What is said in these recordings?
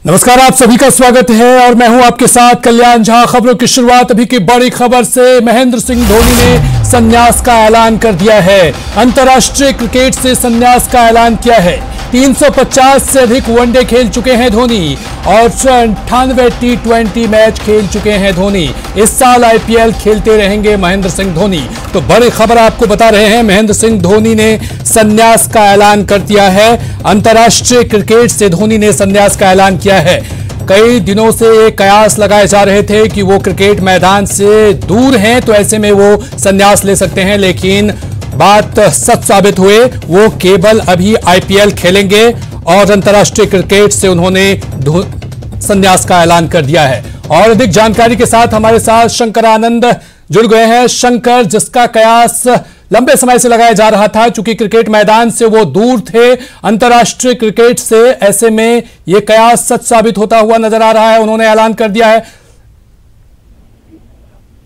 नमस्कार, आप सभी का स्वागत है और मैं हूं आपके साथ कल्याण झा। खबरों की शुरुआत अभी की बड़ी खबर से। महेंद्र सिंह धोनी ने संन्यास का ऐलान कर दिया है। अंतर्राष्ट्रीय क्रिकेट से संन्यास का ऐलान किया है। 350 से अधिक वनडे खेल चुके हैं धोनी और 98 T20 मैच खेल चुके हैं धोनी। इस साल IPL खेलते रहेंगे महेंद्र सिंह धोनी। तो बड़ी खबर आपको बता रहे हैं, महेंद्र सिंह धोनी ने संन्यास का ऐलान कर दिया है। अंतर्राष्ट्रीय क्रिकेट से धोनी ने संन्यास का ऐलान किया है। कई दिनों से कयास लगाए जा रहे थे कि वो क्रिकेट मैदान से दूर हैं, तो ऐसे में वो संन्यास ले सकते हैं, लेकिन बात सच साबित हुए। वो केवल अभी IPL खेलेंगे और अंतर्राष्ट्रीय क्रिकेट से उन्होंने संन्यास का ऐलान कर दिया है। और अधिक जानकारी के साथ हमारे साथ शंकर आनंद जुड़ गए हैं। शंकर, जिसका कयास लंबे समय से लगाया जा रहा था, चूंकि क्रिकेट मैदान से वो दूर थे अंतर्राष्ट्रीय क्रिकेट से, ऐसे में ये कयास सच साबित होता हुआ नजर आ रहा है। उन्होंने ऐलान कर दिया है।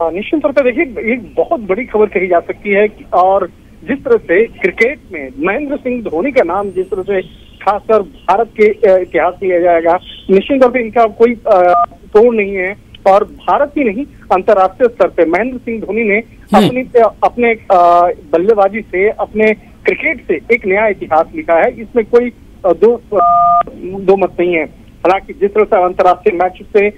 निश्चित तौर पर देखिए, एक बहुत बड़ी खबर कही जा सकती है और जिस तरह से क्रिकेट में महेंद्र सिंह धोनी का नाम जिस तरह से खासकर भारत के इतिहास में लिया जाएगा, निश्चित तौर पर इनका कोई तोड़ नहीं है। और भारत ही नहीं, अंतर्राष्ट्रीय स्तर पे महेंद्र सिंह धोनी ने अपने बल्लेबाजी से, अपने क्रिकेट से एक नया इतिहास लिखा है। इसमें कोई दो मत नहीं है। हालांकि जिस तरह से अंतर्राष्ट्रीय मैच से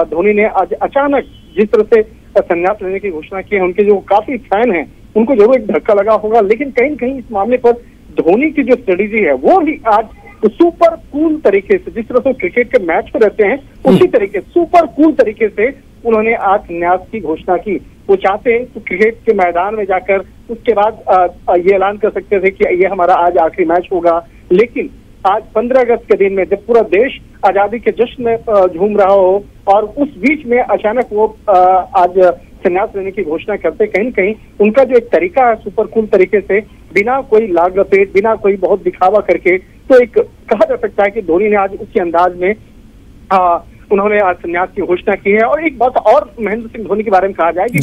धोनी ने आज अचानक जिस तरह से संन्यास लेने की घोषणा की है, उनके जो काफी फैन हैं उनको जरूर एक धक्का लगा होगा, लेकिन कहीं न कहीं इस मामले पर धोनी की जो स्ट्रेटेजी है वो ही आज सुपर कूल तरीके से, जिस तरह से क्रिकेट के मैच पर रहते हैं उसी तरीके सुपर कूल तरीके से उन्होंने आज संन्यास की घोषणा की। वो चाहते तो क्रिकेट के मैदान में जाकर उसके बाद ये ऐलान कर सकते थे कि ये हमारा आज आखिरी मैच होगा, लेकिन आज 15 अगस्त के दिन में जब पूरा देश आजादी के जश्न में झूम रहा हो और उस बीच में अचानक वो आज संन्यास लेने की घोषणा करते, कहीं न कहीं उनका जो एक तरीका है सुपर कूल तरीके से, बिना कोई लाग लपेट, बिना कोई बहुत दिखावा करके, तो एक कहा जा सकता है कि धोनी ने आज उसी अंदाज में उन्होंने आज संन्यास की घोषणा की है। और एक बात और महेंद्र सिंह धोनी के बारे में कहा जाए कि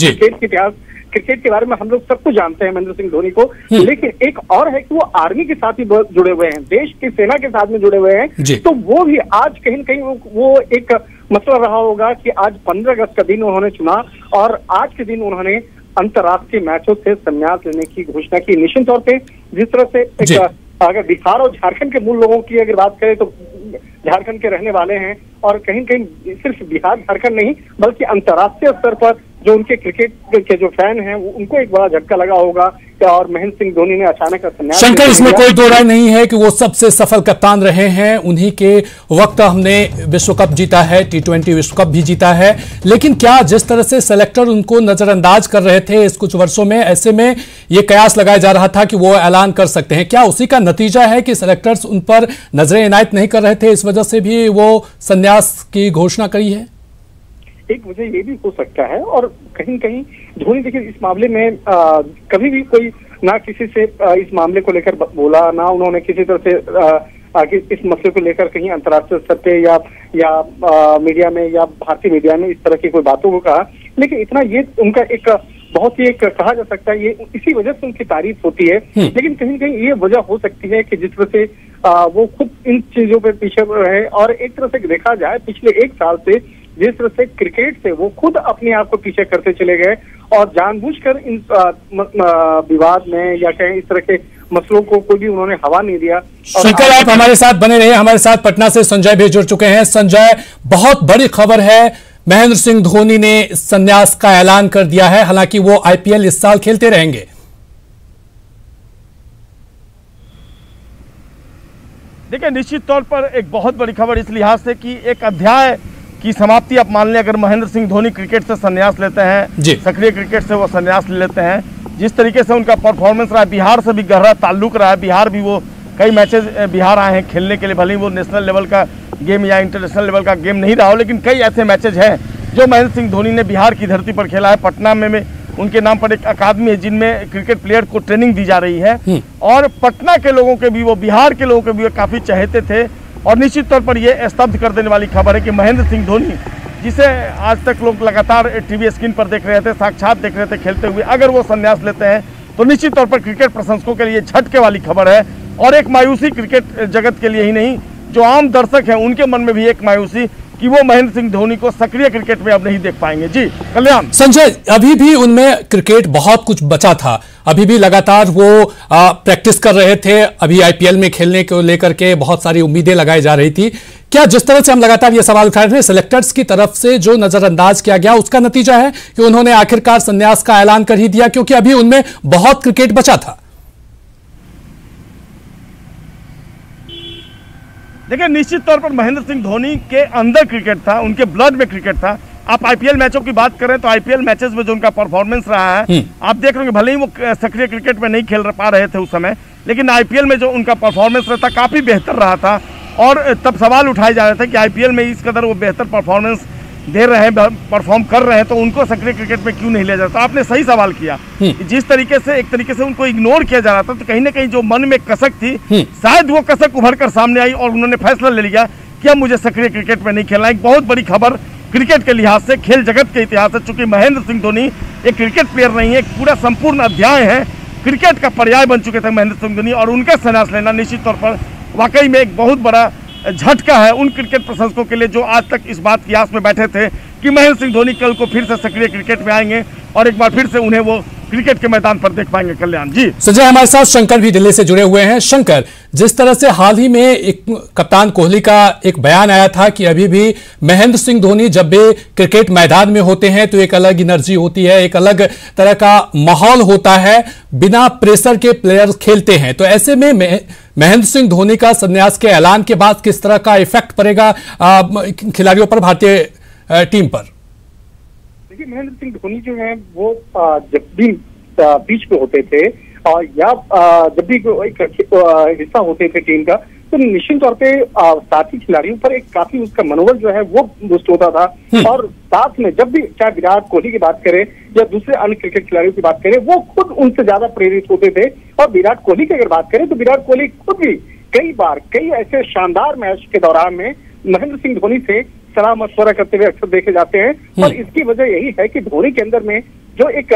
क्रिकेट के बारे में हम लोग सब कुछ जानते हैं महेंद्र सिंह धोनी को, लेकिन एक और है कि वो आर्मी के साथ ही जुड़े हुए हैं, देश की सेना के साथ में जुड़े हुए हैं। तो वो भी आज कहीं न कहीं वो एक मसला रहा होगा कि आज 15 अगस्त का दिन उन्होंने चुना और आज के दिन उन्होंने अंतर्राष्ट्रीय मैचों से संन्यास लेने की घोषणा की। निश्चित तौर पे जिस तरह से अगर बिहार और झारखंड के मूल लोगों की अगर बात करें तो झारखंड के रहने वाले हैं और कहीं कहीं सिर्फ बिहार झारखंड नहीं बल्कि अंतर्राष्ट्रीय स्तर पर जो उनके क्रिकेट के जो फैन हैं उनको एक बड़ा झटका लगा होगा और महेंद्र सिंह धोनी ने अचानक संन्यास। शंकर, इसमें कोई दो राय नहीं है कि वो सबसे सफल कप्तान रहे हैं। उन्हीं के वक्त हमने विश्व कप जीता है, T20 विश्व कप भी जीता है, लेकिन क्या जिस तरह से सेलेक्टर उनको नजरअंदाज कर रहे थे इस कुछ वर्षों में, ऐसे में ये कयास लगाया जा रहा था कि वो ऐलान कर सकते हैं, क्या उसी का नतीजा है कि सेलेक्टर्स उन पर नजरें इनायत नहीं कर रहे थे, इस वजह से भी वो संन्यास की घोषणा करी है? एक वजह ये भी हो सकता है और कहीं कहीं धोनी देखिए इस मामले में कभी भी कोई ना किसी से इस मामले को लेकर बोला, ना उन्होंने किसी तरह से इस मसले को लेकर कहीं अंतर्राष्ट्रीय स्तर पे या मीडिया में या भारतीय मीडिया में इस तरह की कोई बातों को कहा, लेकिन इतना ये उनका एक बहुत ही एक कहा जा सकता है, ये इसी वजह से उनकी तारीफ होती है। लेकिन कहीं कहीं ये वजह हो सकती है कि जिस तरह से वो खुद इन चीजों पे पीछे रहे और एक तरह से देखा जाए पिछले एक साल से जिस तरह से क्रिकेट से वो खुद अपने आप को पीछे करते चले गए और जानबूझकर इन विवाद में या कहें इस तरह के मसलों को कोई भी उन्होंने हवा नहीं दिया। शंकर, आप हमारे साथ बने रहे। हमारे साथ पटना से संजय भी जुड़ चुके हैं। संजय, बहुत बड़ी खबर है, महेंद्र सिंह धोनी ने संन्यास का ऐलान कर दिया है, हालांकि वो IPL इस साल खेलते रहेंगे। देखिए, निश्चित तौर पर एक बहुत बड़ी खबर इस लिहाज से कि एक अध्याय की समाप्ति आप मान लें। अगर महेंद्र सिंह धोनी क्रिकेट से संन्यास लेते हैं, सक्रिय क्रिकेट से वो संन्यास ले लेते हैं, जिस तरीके से उनका परफॉर्मेंस रहा है, बिहार से भी गहरा ताल्लुक रहा है, बिहार भी वो कई मैचेस बिहार आए हैं खेलने के लिए, भले ही वो नेशनल लेवल का गेम या इंटरनेशनल लेवल का गेम नहीं रहा हो, लेकिन कई ऐसे मैचेज हैं जो महेंद्र सिंह धोनी ने बिहार की धरती पर खेला है। पटना में उनके नाम पर एक अकादमी है जिनमें क्रिकेट प्लेयर को ट्रेनिंग दी जा रही है और पटना के लोगों के भी, वो बिहार के लोगों के भी काफ़ी चहेते थे। और निश्चित तौर पर यह स्तब्ध कर देने वाली खबर है कि महेंद्र सिंह धोनी, जिसे आज तक लोग लगातार टीवी स्क्रीन पर देख रहे थे, साक्षात देख रहे थे खेलते हुए, अगर वो संन्यास लेते हैं तो निश्चित तौर पर क्रिकेट प्रशंसकों के लिए झटके वाली खबर है और एक मायूसी क्रिकेट जगत के लिए ही नहीं जो आम दर्शक हैं उनके मन में भी एक मायूसी कि वो महेंद्र सिंह धोनी को सक्रिय क्रिकेट में अब नहीं देख पाएंगे। जी कल्याण। संजय, अभी भी उनमें क्रिकेट बहुत कुछ बचा था, अभी भी लगातार वो प्रैक्टिस कर रहे थे, अभी आईपीएल में खेलने को लेकर के बहुत सारी उम्मीदें लगाई जा रही थी। क्या जिस तरह से हम लगातार ये सवाल उठा रहे हैं, सेलेक्टर्स की तरफ से जो नजरअंदाज किया गया उसका नतीजा है कि उन्होंने आखिरकार संन्यास का ऐलान कर ही दिया, क्योंकि अभी उनमें बहुत क्रिकेट बचा था? देखिए, निश्चित तौर पर महेंद्र सिंह धोनी के अंदर क्रिकेट था, उनके ब्लड में क्रिकेट था। आप आईपीएल मैचों की बात करें तो आईपीएल मैचेस में जो उनका परफॉर्मेंस रहा है, आप देख रहे हैं, भले ही वो सक्रिय क्रिकेट में नहीं खेल पा रहे थे उस समय, लेकिन आईपीएल में जो उनका परफॉर्मेंस रहता काफी बेहतर रहा था। और तब सवाल उठाए जा रहे थे कि आईपीएल में इस कदर वो बेहतर परफॉर्मेंस दे रहे हैं, परफॉर्म कर रहे हैं, तो उनको सक्रिय क्रिकेट में क्यों नहीं लिया जाता। आपने सही सवाल किया। जिस तरीके से एक तरीके से उनको इग्नोर किया जा रहा था, तो कहीं ना कहीं जो मन में कसक थी, शायद वो कसक उभर कर सामने आई और उन्होंने फैसला ले लिया कि अब मुझे सक्रिय क्रिकेट में नहीं खेलना। एक बहुत बड़ी खबर क्रिकेट के लिहाज से, खेल जगत के इतिहास से, चूंकि महेंद्र सिंह धोनी एक क्रिकेट प्लेयर नहीं है, एक पूरा संपूर्ण अध्याय है, क्रिकेट का पर्याय बन चुके थे महेंद्र सिंह धोनी, और उनका संन्यास लेना निश्चित तौर पर वाकई में एक बहुत बड़ा झटका है उन क्रिकेट प्रशंसकों के लिए जो आज तक इस बात की आस में बैठे थे कि महेंद्र सिंह धोनी कल को फिर से सक्रिय क्रिकेट में आएंगे और एक बार फिर से उन्हें वो क्रिकेट के मैदान पर देख पाएंगे। कल्याण जी। संजय, हमारे साथ शंकर भी दिल्ली से जुड़े हुए हैं। शंकर, जिस तरह से हाल ही में एक कप्तान कोहली का एक बयान आया था कि अभी भी महेंद्र सिंह धोनी जब भी क्रिकेट मैदान में होते हैं तो एक अलग एनर्जी होती है, एक अलग तरह का माहौल होता है, बिना प्रेशर के प्लेयर्स खेलते हैं, तो ऐसे में महेंद्र सिंह धोनी का संन्यास के ऐलान के बाद किस तरह का इफेक्ट पड़ेगा खिलाड़ियों पर, भारतीय टीम पर? देखिए, महेंद्र सिंह धोनी जो है वो जब भी पिच पे होते थे या जब भी एक हिस्सा होते थे टीम का, तो निश्चित तौर पे साथी खिलाड़ियों पर एक काफी उसका मनोबल जो है वो बुस्ट होता था। और साथ में जब भी चाहे विराट कोहली की बात करें या दूसरे अन्य क्रिकेट खिलाड़ियों की बात करें, वो खुद उनसे ज्यादा प्रेरित होते थे। और विराट कोहली की अगर बात करें तो विराट कोहली खुद भी कई ऐसे शानदार मैच के दौरान में महेंद्र सिंह धोनी से सलाह मशवरा करते हुए अक्सर देखे जाते हैं। और इसकी वजह यही है कि धोनी के अंदर में जो एक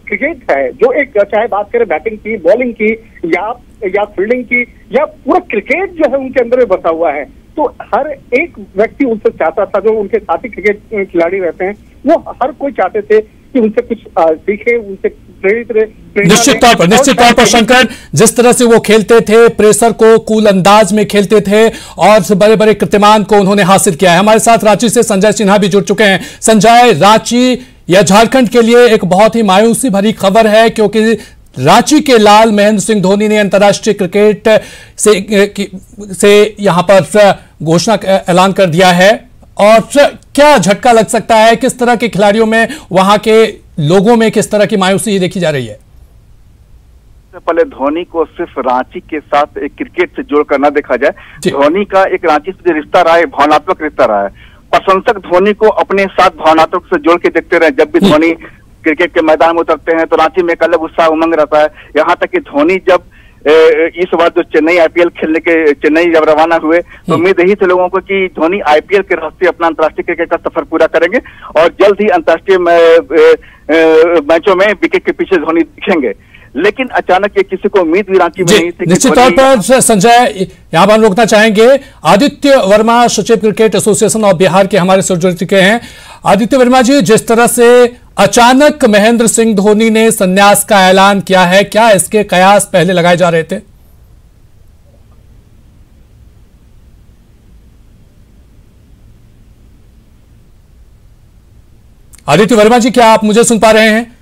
क्रिकेट है, जो एक चाहे बात करें बैटिंग की, बॉलिंग की या फील्डिंग की, या पूरा क्रिकेट जो है उनके अंदर में बसा हुआ है। तो हर एक व्यक्ति उनसे चाहता था, जो उनके साथी क्रिकेट खिलाड़ी रहते हैं, वो हर कोई चाहते थे कि उनसे कुछ सीखे, उनसे प्रेरित रहे। निश्चित तौर पर शंकर, जिस तरह से वो खेलते थे, प्रेशर को कूल अंदाज में खेलते थे और बड़े बड़े कीर्तिमान को उन्होंने हासिल किया है। हमारे साथ रांची से संजय सिन्हा भी जुड़ चुके हैं। संजय, रांची या झारखंड के लिए एक बहुत ही मायूसी भरी खबर है, क्योंकि रांची के लाल महेंद्र सिंह धोनी ने अंतर्राष्ट्रीय क्रिकेट से यहां पर घोषणा ऐलान कर दिया है। और क्या झटका लग सकता है, किस तरह के खिलाड़ियों में, वहां के लोगों में किस तरह की मायूसी देखी जा रही है? पहले धोनी को सिर्फ रांची के साथ एक क्रिकेट से जोड़कर न देखा जाए। धोनी का एक रांची से रिश्ता रहा है, भावनात्मक रिश्ता रहा है। प्रशंसक धोनी को अपने साथ भावनात्मक से जोड़ के देखते रहे। जब भी धोनी क्रिकेट के मैदान में उतरते हैं तो रांची में एक अलग उत्साह उमंग रहता है। यहाँ तक कि धोनी जब इस बार जो चेन्नई आईपीएल खेलने के चेन्नई जब रवाना हुए तो उम्मीद यही थे लोगों को कि धोनी आईपीएल के रास्ते अपना अंतर्राष्ट्रीय क्रिकेट का सफर पूरा करेंगे और जल्द ही अंतर्राष्ट्रीय मैचों में विकेट के पीछे धोनी दिखेंगे। लेकिन अचानक ये किसी को उम्मीद भी रांची में नहीं थी। निश्चित तौर पर संजय, यहां पर रोकना चाहेंगे। आदित्य वर्मा, सचिव क्रिकेट एसोसिएशन ऑफ बिहार के हमारे साथ जुड़ चुके हैं। आदित्य वर्मा जी, जिस तरह से अचानक महेंद्र सिंह धोनी ने संन्यास का ऐलान किया है, क्या इसके कयास पहले लगाए जा रहे थे? आदित्य वर्मा जी, क्या आप मुझे सुन पा रहे हैं?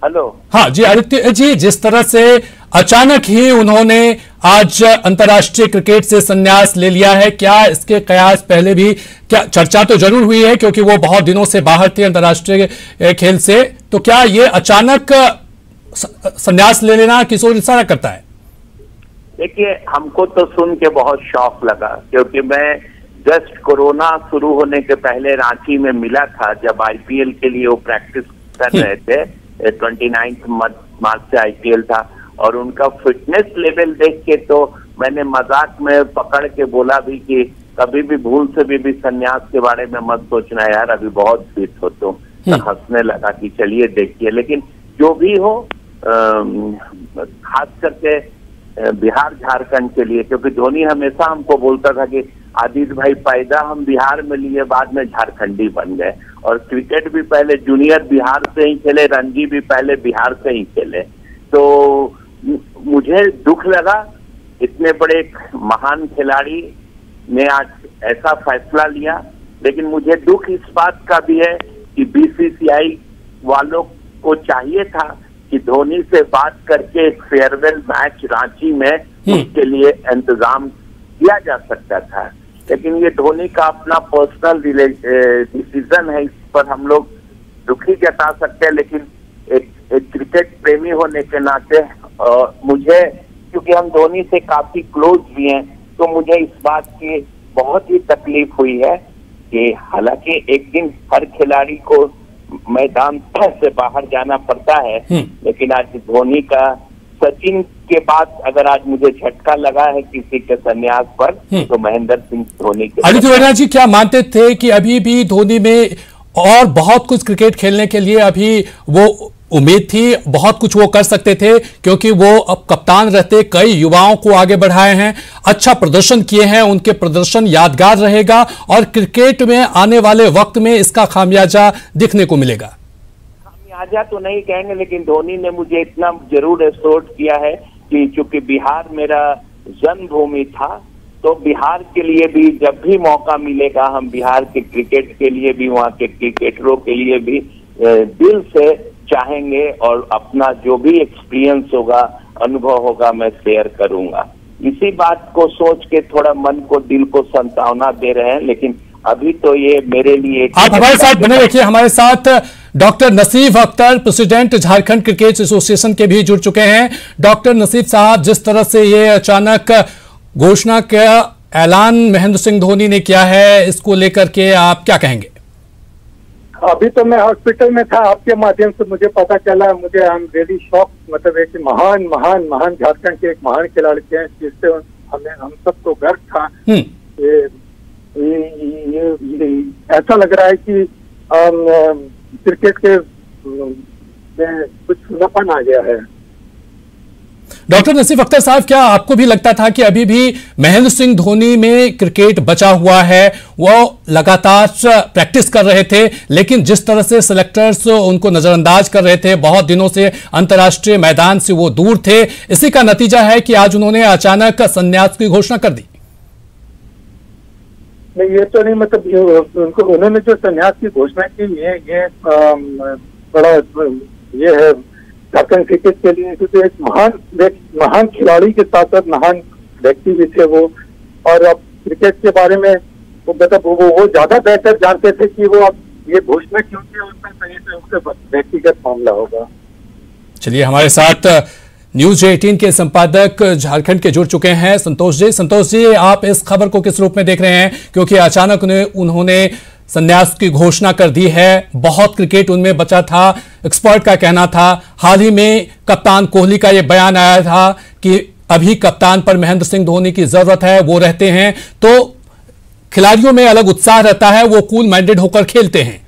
हेलो। हाँ जी आदित्य जी, जिस तरह से अचानक ही उन्होंने आज अंतर्राष्ट्रीय क्रिकेट से संन्यास ले लिया है, क्या इसके कयास पहले भी, क्या चर्चा तो जरूर हुई है क्योंकि वो बहुत दिनों से बाहर थे अंतर्राष्ट्रीय खेल से, तो क्या ये अचानक संन्यास ले लेना किस ओर इशारा करता है? देखिए, हमको तो सुन के बहुत शौक लगा क्योंकि मैं जस्ट कोरोना शुरू होने के पहले रांची में मिला था जब आईपीएल के लिए वो प्रैक्टिस कर रहे थे। 29 मार्च से आईपीएल था और उनका फिटनेस लेवल देख के तो मैंने मजाक में पकड़ के बोला भी कि कभी भी भूल से भी संन्यास के बारे में मत सोचना यार, अभी बहुत फिट हो तुम। तो हंसने लगा कि चलिए देखिए। लेकिन जो भी हो, खास करके बिहार झारखंड के लिए, क्योंकि धोनी हमेशा हमको बोलता था कि आदित्य भाई पैदा हम बिहार में लिए, बाद में झारखंडी बन गए। और क्रिकेट भी पहले जूनियर बिहार से ही खेले, रणजी भी पहले बिहार से ही खेले। तो मुझे दुख लगा, इतने बड़े महान खिलाड़ी ने आज ऐसा फैसला लिया। लेकिन मुझे दुख इस बात का भी है कि बीसीसीआई वालों को चाहिए था कि धोनी से बात करके एक फेयरवेल मैच रांची में उसके लिए इंतजाम किया जा सकता था। लेकिन ये धोनी का अपना पर्सनल डिसीजन है, इस पर हम लोग दुखी जता सकते हैं। लेकिन एक क्रिकेट प्रेमी होने के नाते मुझे, क्योंकि हम धोनी से काफी क्लोज भी हैं, तो मुझे इस बात की बहुत ही तकलीफ हुई है कि हालांकि एक दिन हर खिलाड़ी को मैदान से बाहर जाना पड़ता है, लेकिन आज धोनी का, सचिन के बाद अगर आज मुझे झटका लगा है किसी के संन्यास पर, तो महेंद्र सिंह धोनी के। आदित्य वर्मा जी, क्या मानते थे कि अभी भी धोनी में और बहुत कुछ क्रिकेट खेलने के लिए अभी वो उम्मीद थी, बहुत कुछ वो कर सकते थे, क्योंकि वो अब कप्तान रहते कई युवाओं को आगे बढ़ाए हैं, अच्छा प्रदर्शन किए हैं, उनके प्रदर्शन यादगार रहेगा और क्रिकेट में आने वाले वक्त में इसका खामियाजा दिखने को मिलेगा। खामियाजा तो नहीं कहेंगे, लेकिन धोनी ने मुझे इतना जरूर एश्योर किया है कि चूंकि बिहार मेरा जन्मभूमि था, तो बिहार के लिए भी जब भी मौका मिलेगा, हम बिहार के क्रिकेट के लिए भी, वहाँ के क्रिकेटरों के लिए भी दिल से चाहेंगे और अपना जो भी एक्सपीरियंस होगा, अनुभव होगा, मैं शेयर करूंगा। इसी बात को सोच के थोड़ा मन को, दिल को सांत्वना दे रहे हैं। लेकिन अभी तो ये मेरे लिए, आप हमारे साथ बने रखिए। हमारे साथ doctor Nasif Akhtar, president Jharkhand cricket association के भी जुड़ चुके हैं। डॉक्टर नसीफ साहब, जिस तरह से ये अचानक घोषणा का ऐलान महेंद्र सिंह धोनी ने किया है, इसको लेकर के आप क्या कहेंगे? अभी तो मैं हॉस्पिटल में था, आपके माध्यम से मुझे पता चला, मुझे आई एम रियली शॉक। मतलब एक महान महान महान झारखंड के एक महान खिलाड़ी थे, जिससे हम सबको गर्व था। ये ऐसा लग रहा है कि क्रिकेट के कुछ सुनापन आ गया है। डॉक्टर नसीफ अख्तर साहब, क्या आपको भी लगता था कि अभी भी महेंद्र सिंह धोनी में क्रिकेट बचा हुआ है? वो लगातार प्रैक्टिस कर रहे थे, लेकिन जिस तरह से सिलेक्टर्स उनको नजरअंदाज कर रहे थे, बहुत दिनों से अंतर्राष्ट्रीय मैदान से वो दूर थे, इसी का नतीजा है कि आज उन्होंने अचानक संन्यास की घोषणा कर दी। नहीं, ये तो नहीं, मतलब उन्होंने जो संन्यास की घोषणा की, ये बड़ा ये है झारखंड क्रिकेट के लिए, क्योंकि एक महान खिलाड़ी के साथ साथ महान व्यक्ति भी थे वो। और अब क्रिकेट के बारे में वो ज्यादा बेहतर जानते थे कि वो अब ये घोषणा क्यों की, उनका सही से उनसे व्यक्तिगत मामला होगा। चलिए, हमारे साथ न्यूज 18 के संपादक झारखंड के जुड़ चुके हैं संतोष जी। संतोष जी, आप इस खबर को किस रूप में देख रहे हैं? क्योंकि अचानक उन्होंने संन्यास की घोषणा कर दी है, बहुत क्रिकेट उनमें बचा था, एक्सपर्ट का कहना था। हाल ही में कप्तान कोहली का यह बयान आया था कि अभी कप्तान पर महेंद्र सिंह धोनी की जरूरत है, वो रहते हैं, तो खिलाड़ियों में अलग उत्साह रहता है, वो कूल माइंडेड होकर खेलते हैं।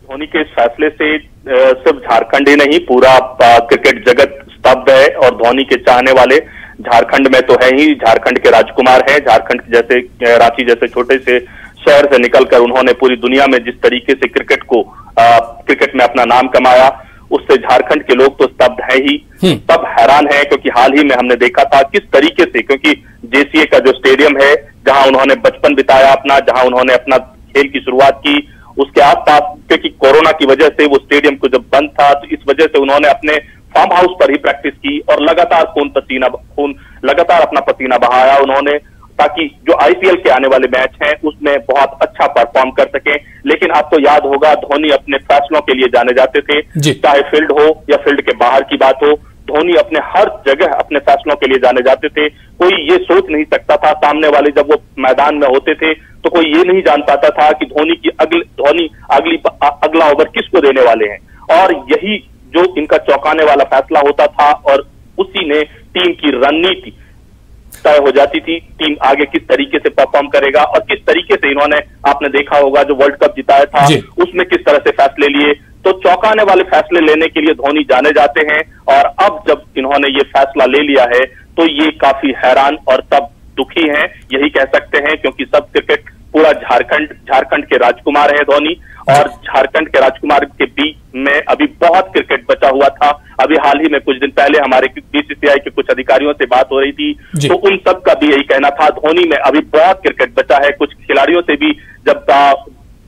धोनी के इस फैसले से सिर्फ झारखंड ही नहीं, पूरा क्रिकेट जगत स्तब्ध है। और धोनी के चाहने वाले झारखंड में तो है ही, झारखंड के राजकुमार हैं। झारखंड जैसे, रांची जैसे छोटे से शहर से निकलकर उन्होंने पूरी दुनिया में जिस तरीके से क्रिकेट में अपना नाम कमाया, उससे झारखंड के लोग तो स्तब्ध है ही, सब हैरान है। क्योंकि हाल ही में हमने देखा था किस तरीके से, क्योंकि जेसीए का जो स्टेडियम है, जहां उन्होंने बचपन बिताया अपना, जहां उन्होंने अपना खेल की शुरुआत की, उसके आसपास, क्योंकि कोरोना की वजह से वो स्टेडियम को जब बंद था, तो इस वजह से उन्होंने अपने फार्म हाउस पर ही प्रैक्टिस की और लगातार अपना पसीना बहाया उन्होंने, ताकि जो आईपीएल के आने वाले मैच हैं उसमें बहुत अच्छा परफॉर्म कर सकें। लेकिन आपको याद होगा, धोनी अपने फैसलों के लिए जाने जाते थे, चाहे फील्ड हो या फील्ड के बाहर की बात हो, धोनी अपने हर जगह अपने फैसलों के लिए जाने जाते थे। कोई ये सोच नहीं सकता था, सामने वाले जब वो मैदान में होते थे तो कोई ये नहीं जान पाता था कि धोनी अगला ओवर किसको देने वाले हैं। और यही जो इनका चौंकाने वाला फैसला होता था, और उसी ने टीम की रणनीति तय हो जाती थी टीम आगे किस तरीके से परफॉर्म करेगा, और किस तरीके से इन्होंने, आपने देखा होगा जो वर्ल्ड कप जिताया था उसमें किस तरह से फैसले लिए। तो चौंकाने वाले फैसले लेने के लिए धोनी जाने जाते हैं, और अब जब इन्होंने ये फैसला ले लिया है तो ये काफी हैरान और तब दुखी हैं, यही कह सकते हैं, क्योंकि सब क्रिकेट पूरा झारखंड के राजकुमार है धोनी, और झारखंड के राजकुमार के बीच में अभी बहुत क्रिकेट बचा हुआ था। अभी हाल ही में कुछ दिन पहले हमारे बीसीसीआई के कुछ अधिकारियों से बात हो रही थी, तो उन सब का भी यही कहना था, धोनी में अभी बहुत क्रिकेट बचा है। कुछ खिलाड़ियों से भी जब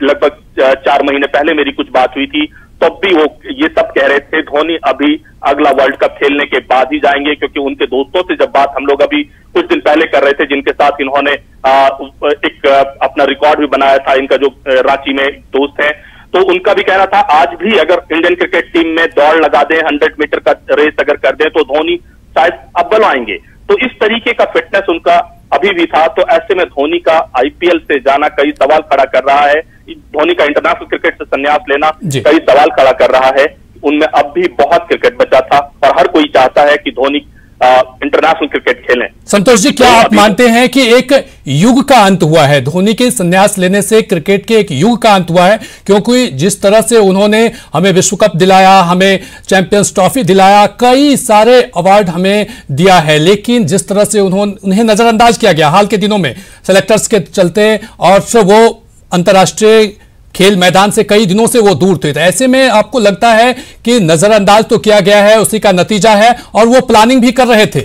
लगभग 4 महीने पहले मेरी कुछ बात हुई थी, तब भी वो ये सब कह रहे थे धोनी अभी अगला वर्ल्ड कप खेलने के बाद ही जाएंगे, क्योंकि उनके दोस्तों से जब बात हम लोग अभी कुछ दिन पहले कर रहे थे, जिनके साथ इन्होंने एक अपना रिकॉर्ड भी बनाया था, इनका जो रांची में दोस्त है, तो उनका भी कहना था आज भी अगर इंडियन क्रिकेट टीम में दौड़ लगा दें, 100 मीटर का रेस अगर कर दें तो धोनी शायद अव्वल आएंगे। तो इस तरीके का फिटनेस उनका अभी भी था। तो ऐसे में धोनी का आईपीएल से जाना कई सवाल खड़ा कर रहा है, धोनी का इंटरनेशनल क्रिकेट से संन्यास लेना कई सवाल खड़ा कर रहा है। उनमें अब भी बहुत क्रिकेट बचा था और हर कोई चाहता है कि धोनी इंटरनेशनल क्रिकेट खेलें। संतोष जी, क्या आप मानते हैं कि एक युग का अंत हुआ है? धोनी के संन्यास लेने से क्रिकेट के एक युग का अंत हुआ है, क्योंकि जिस तरह से उन्होंने हमें विश्व कप दिलाया, हमें चैंपियंस ट्रॉफी दिलाया, कई सारे अवार्ड हमें दिया है, लेकिन जिस तरह से उन्हें नजरअंदाज किया गया हाल के दिनों में सेलेक्टर्स के चलते, और वो अंतर्राष्ट्रीय खेल मैदान से कई दिनों से वो दूर थे, तो ऐसे में आपको लगता है कि नजरअंदाज तो किया गया है, उसी का नतीजा है, और वो प्लानिंग भी कर रहे थे?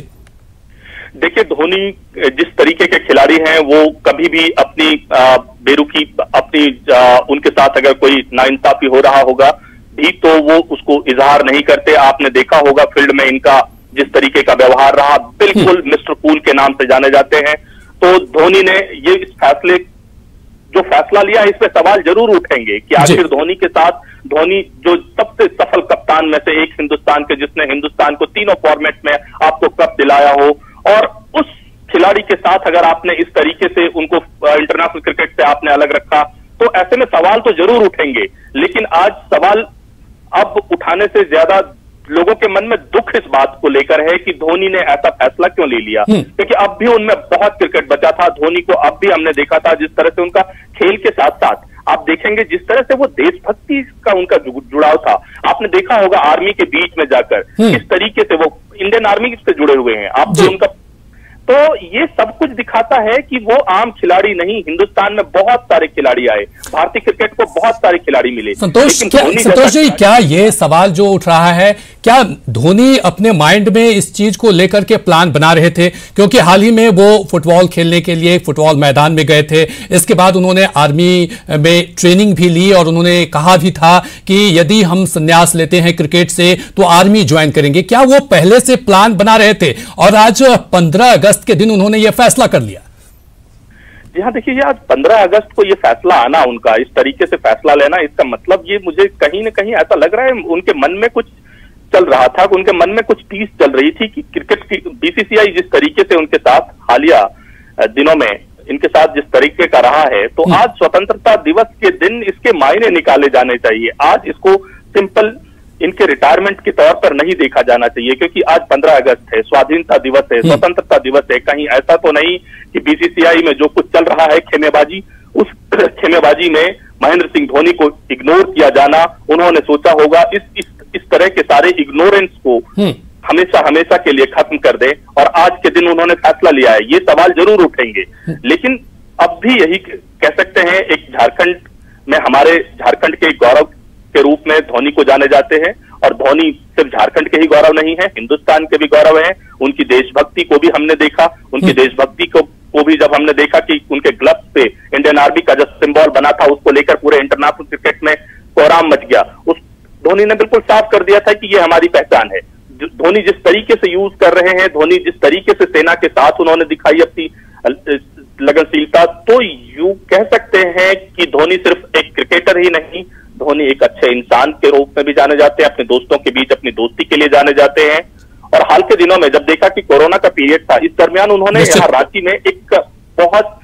देखिए, धोनी जिस तरीके के खिलाड़ी हैं वो कभी भी अपनी बेरुखी, अपनी उनके साथ अगर कोई नाइंसाफी हो रहा होगा भी तो वो उसको इजहार नहीं करते। आपने देखा होगा फील्ड में इनका जिस तरीके का व्यवहार रहा, बिल्कुल मिस्टर कूल के नाम से जाने जाते हैं। तो धोनी ने ये इस जो फैसला लिया, इस पे सवाल जरूर उठेंगे कि आखिर धोनी के साथ, धोनी जो सबसे सफल कप्तान में से एक हिंदुस्तान के, जिसने हिंदुस्तान को तीनों फॉर्मेट में आपको कप दिलाया हो, और उस खिलाड़ी के साथ अगर आपने इस तरीके से उनको इंटरनेशनल क्रिकेट से आपने अलग रखा, तो ऐसे में सवाल तो जरूर उठेंगे। लेकिन आज सवाल अब उठाने से ज्यादा लोगों के मन में दुख इस बात को लेकर है कि धोनी ने ऐसा फैसला क्यों ले लिया, क्योंकि अब भी उनमें बहुत क्रिकेट बचा था। धोनी को अब भी हमने देखा था जिस तरह से उनका खेल के साथ साथ आप देखेंगे जिस तरह से वो देशभक्ति का उनका जुड़ाव था। आपने देखा होगा आर्मी के बीच में जाकर किस तरीके से वो इंडियन आर्मी से जुड़े हुए हैं, आप जो उनका, तो ये सब कुछ दिखाता है कि वो आम खिलाड़ी नहीं, हिंदुस्तान में बहुत सारे खिलाड़ी आए, भारतीय क्रिकेट को बहुत सारे खिलाड़ी मिले। संतोष जी, क्या ये सवाल जो उठ रहा है, क्या धोनी अपने माइंड में इस चीज को लेकर के प्लान बना रहे थे? क्योंकि हाल ही में वो फुटबॉल खेलने के लिए फुटबॉल मैदान में गए थे, इसके बाद उन्होंने आर्मी में ट्रेनिंग भी ली, और उन्होंने कहा भी था कि यदि हम संन्यास लेते हैं क्रिकेट से तो आर्मी ज्वाइन करेंगे। क्या वो पहले से प्लान बना रहे थे और आज 15 अगस्त के दिन उन्होंने यह फैसला कर लिया? जी हाँ, देखिए, आज 15 अगस्त को ये फैसला आना, उनका इस तरीके से फैसला लेना, इसका मतलब ये मुझे कहीं ना कहीं ऐसा लग रहा है उनके मन में कुछ चल रहा था, उनके मन में कुछ पीस चल रही थी कि क्रिकेट की बीसीसीआई जिस तरीके से उनके साथ हालिया दिनों में इनके साथ जिस तरीके का रहा है, तो आज स्वतंत्रता दिवस के दिन इसके मायने निकाले जाने चाहिए। आज इसको सिंपल इनके रिटायरमेंट के तौर पर नहीं देखा जाना चाहिए, क्योंकि आज 15 अगस्त है, स्वाधीनता दिवस है, स्वतंत्रता दिवस है। कहीं ऐसा तो नहीं कि बीसीसीआई में जो कुछ चल रहा है खेमेबाजी, उस खेमेबाजी में महेंद्र सिंह धोनी को इग्नोर किया जाना, उन्होंने सोचा होगा इस तरह के सारे इग्नोरेंस को हमेशा हमेशा के लिए खत्म कर दे, और आज के दिन उन्होंने फैसला लिया है। ये सवाल जरूर उठेंगे, लेकिन अब भी यही कह सकते हैं, एक झारखंड में, हमारे झारखंड के गौरव के रूप में धोनी को जाने जाते हैं, और धोनी सिर्फ झारखंड के ही गौरव नहीं है, हिंदुस्तान के भी गौरव है। उनकी देशभक्ति को भी हमने देखा, उनकी देशभक्ति को भी जब हमने देखा कि उनके ग्लव्स पे इंडियन आर्मी का जो सिंबल बना था, उसको लेकर पूरे इंटरनेशनल क्रिकेट में कोहराम मच गया। उस धोनी ने बिल्कुल साफ कर दिया था कि ये हमारी पहचान है। धोनी जिस तरीके से यूज कर रहे हैं, धोनी जिस तरीके से सेना के साथ उन्होंने दिखाई अपनी लगनशीलता, तो यूं कह सकते हैं कि धोनी सिर्फ एक क्रिकेटर ही नहीं, धोनी एक अच्छे इंसान के रूप में भी जाने जाते हैं, अपने दोस्तों के बीच अपनी दोस्ती के लिए जाने जाते हैं। और हाल के दिनों में जब देखा कि कोरोना का पीरियड था, इस दरमियान उन्होंने यहाँ रांची में एक बहुत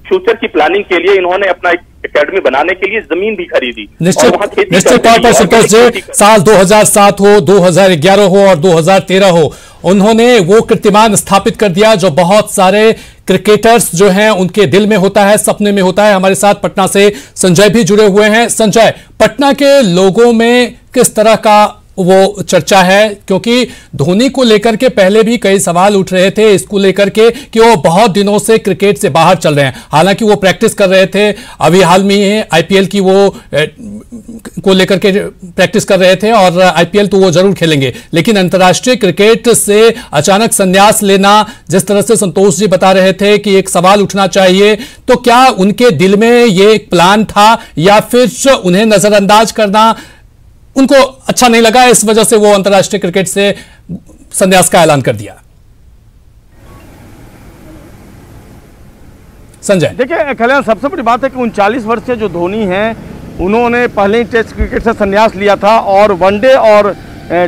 फ्यूचर की प्लानिंग के लिए इन्होंने अपना एक एकेडमी बनाने के लिए जमीन भी खरीदी। निश्चित तौर पर संतोष जी, साल 2007 हो, 2011 हो और 2013 हो, उन्होंने वो कीर्तिमान स्थापित कर दिया जो बहुत सारे क्रिकेटर्स जो हैं उनके दिल में होता है, सपने में होता है। हमारे साथ पटना से संजय भी जुड़े हुए हैं। संजय, पटना के लोगों में किस तरह का वो चर्चा है, क्योंकि धोनी को लेकर के पहले भी कई सवाल उठ रहे थे इसको लेकर के कि वो बहुत दिनों से क्रिकेट से बाहर चल रहे हैं। हालांकि वो प्रैक्टिस कर रहे थे, अभी हाल में ही आईपीएल की वो को लेकर के प्रैक्टिस कर रहे थे और आईपीएल तो वो जरूर खेलेंगे, लेकिन अंतर्राष्ट्रीय क्रिकेट से अचानक संन्यास लेना, जिस तरह से संतोष जी बता रहे थे कि एक सवाल उठना चाहिए, तो क्या उनके दिल में ये एक प्लान था या फिर उन्हें नजरअंदाज करना उनको अच्छा नहीं लगा, इस वजह से वो अंतर्राष्ट्रीय क्रिकेट से संन्यास का ऐलान कर दिया? संजय, देखिए कल्याण, सबसे बड़ी बात है कि 39 वर्षीय जो धोनी हैं उन्होंने पहले ही टेस्ट क्रिकेट से संन्यास लिया था और वनडे और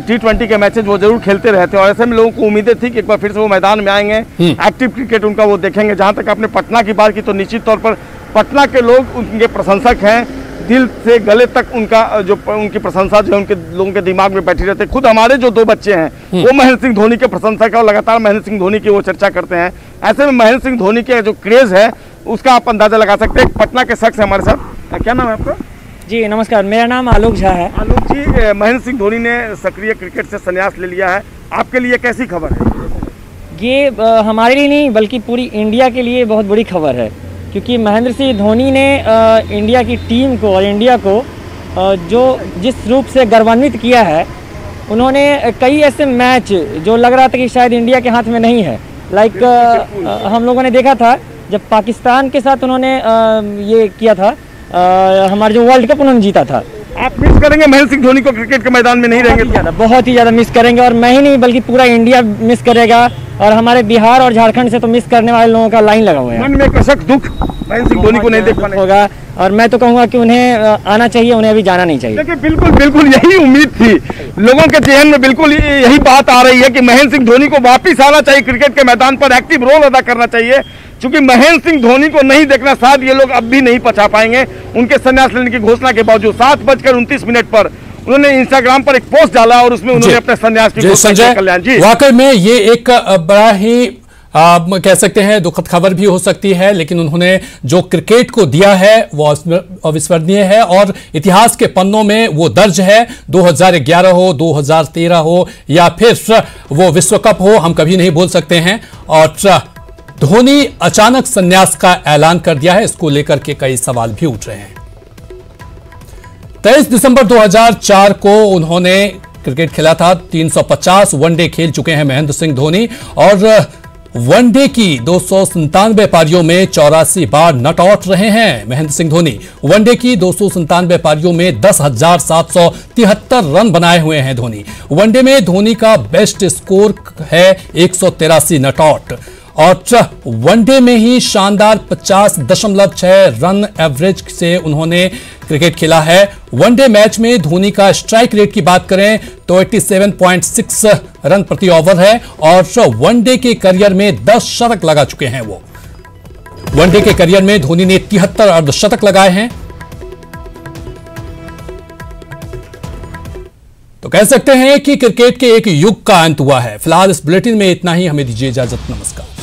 T20 के मैचेज वो जरूर खेलते रहते हैं और ऐसे में लोगों को उम्मीदें थी कि एक बार फिर से वो मैदान में आएंगे, एक्टिव क्रिकेट उनका वो देखेंगे। जहां तक आपने पटना की बात की तो निश्चित तौर पर पटना के लोग उनके प्रशंसक हैं, दिल से गले तक उनकी प्रशंसा जो है उनके लोगों के दिमाग में बैठी रहती है। खुद हमारे जो 2 बच्चे हैं वो महेंद्र सिंह धोनी के प्रशंसक है और लगातार महेंद्र सिंह धोनी की वो चर्चा करते हैं। ऐसे में महेंद्र सिंह धोनी के जो क्रेज है उसका आप अंदाजा लगा सकते हैं। पटना के शख्स है हमारे साथ, क्या नाम है आपका? जी नमस्कार, मेरा नाम आलोक झा है। आलोक जी, महेंद्र सिंह धोनी ने सक्रिय क्रिकेट से संन्यास ले लिया है, आपके लिए कैसी खबर है? ये हमारे लिए नहीं बल्कि पूरी इंडिया के लिए बहुत बड़ी खबर है, क्योंकि महेंद्र सिंह धोनी ने इंडिया की टीम को और इंडिया को जो जिस रूप से गौरवान्वित किया है, उन्होंने कई ऐसे मैच जो लग रहा था कि शायद इंडिया के हाथ में नहीं है, लाइक हम लोगों ने देखा था जब पाकिस्तान के साथ उन्होंने ये किया था, हमारा जो वर्ल्ड कप उन्होंने जीता था। आप मिस करेंगे महेंद्र सिंह धोनी को क्रिकेट के मैदान में नहीं रहेंगे? बहुत ही ज़्यादा मिस करेंगे, और मैं ही नहीं बल्कि पूरा इंडिया मिस करेगा, और हमारे बिहार और झारखंड से तो मिस करने वाले लोगों का लाइन लगा हुआ है। मन में कसक दुख महेंद्र सिंह धोनी को नहीं देख पाने होगा, और मैं तो कहूँगा कि उन्हें आना चाहिए, उन्हें अभी जाना नहीं चाहिए। देखिए बिल्कुल बिल्कुल यही उम्मीद थी लोगों के जहन में, बिल्कुल यही बात आ रही है कि महेंद्र सिंह धोनी को वापिस आना चाहिए, क्रिकेट के मैदान पर एक्टिव रोल अदा करना चाहिए। क्योंकि महेंद्र सिंह धोनी को नहीं देखना शायद ये लोग अब भी नहीं पचा पाएंगे। उनके संन्यास लेने की घोषणा के बावजूद 7:29 पर उन्होंने इंस्टाग्राम पर एक पोस्ट डाला और उसमें उन्होंने अपने संन्यास की घोषणा की। कल्याण जी, वाकई में ये एक बड़ा ही कह सकते हैं दुखद खबर भी हो सकती है, लेकिन उन्होंने जो क्रिकेट को दिया है वो अविस्मरणीय है और इतिहास के पन्नों में वो दर्ज है। 2011 हो, 2013 हो या फिर वो विश्व कप हो, हम कभी नहीं भूल सकते हैं। और धोनी अचानक संन्यास का ऐलान कर दिया है, इसको लेकर के कई सवाल भी उठ रहे हैं। 23 दिसंबर 2004 को उन्होंने क्रिकेट खेला था, 350 वनडे खेल चुके हैं महेंद्र सिंह धोनी और वनडे की 297 पारियों में 84 बार नॉट आउट रहे हैं महेंद्र सिंह धोनी। वनडे की 297 पारियों में 10,773 रन बनाए हुए हैं धोनी। वनडे में धोनी का बेस्ट स्कोर है 183 नॉट आउट और वनडे में ही शानदार 50.6 रन एवरेज से उन्होंने क्रिकेट खेला है। वनडे मैच में धोनी का स्ट्राइक रेट की बात करें तो 87.6 रन प्रति ओवर है और वनडे के करियर में 10 शतक लगा चुके हैं। वो वनडे के करियर में धोनी ने 73 अर्धशतक लगाए हैं। तो कह सकते हैं कि क्रिकेट के एक युग का अंत हुआ है। फिलहाल इस बुलेटिन में इतना ही, हमें दीजिए इजाजत, नमस्कार।